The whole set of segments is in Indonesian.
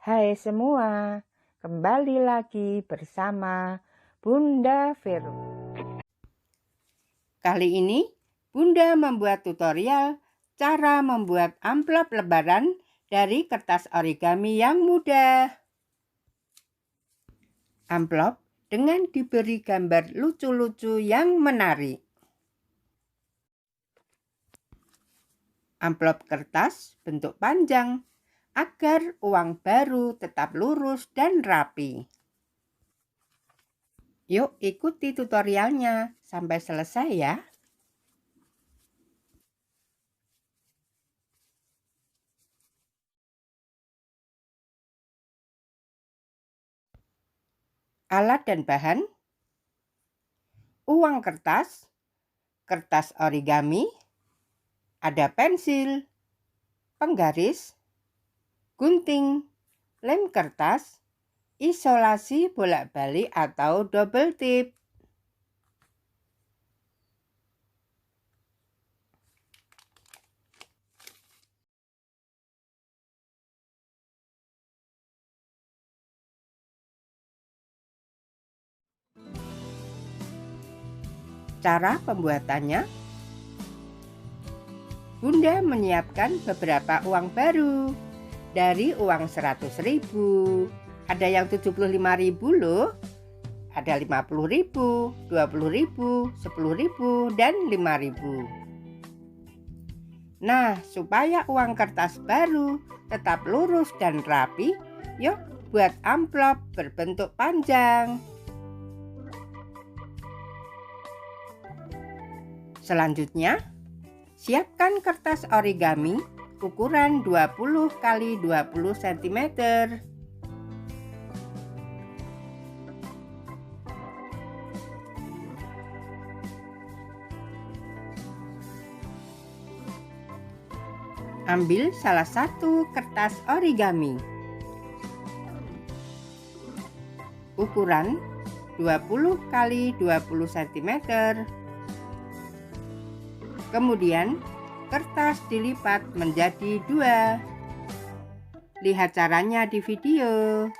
Hai semua, kembali lagi bersama Bunda Vero. Kali ini Bunda membuat tutorial cara membuat amplop lebaran dari kertas origami yang mudah. Amplop dengan diberi gambar lucu-lucu yang menarik. Amplop kertas bentuk panjang agar uang baru tetap lurus dan rapi. Yuk ikuti tutorialnya sampai selesai ya. Alat dan bahan: uang kertas, kertas origami, ada pensil, penggaris, gunting, lem kertas, isolasi bolak-balik atau double tip. Cara pembuatannya: Bunda menyiapkan beberapa uang baru. Dari uang 100.000, ada yang 75.000 loh. Ada 50.000, 20.000, 10.000, dan 5.000. Nah, supaya uang kertas baru tetap lurus dan rapi, yuk buat amplop berbentuk panjang. Selanjutnya, siapkan kertas origami ukuran 20 x 20 cm. Ambil salah satu kertas origami ukuran 20 x 20 cm. Kemudian kertas dilipat menjadi 2. Lihat caranya di video.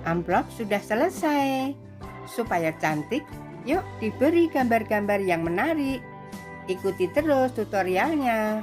Amplop sudah selesai. Supaya cantik, yuk diberi gambar-gambar yang menarik. Ikuti terus tutorialnya.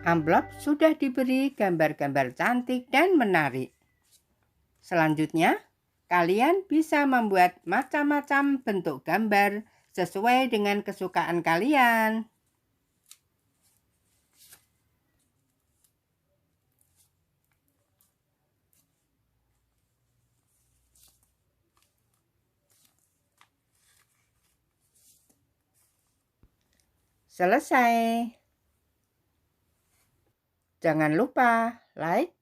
Amplop sudah diberi gambar-gambar cantik dan menarik. Selanjutnya, kalian bisa membuat macam-macam bentuk gambar sesuai dengan kesukaan kalian. Selesai. Jangan lupa like,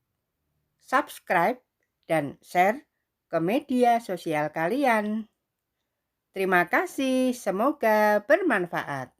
subscribe, dan share ke media sosial kalian. Terima kasih, semoga bermanfaat.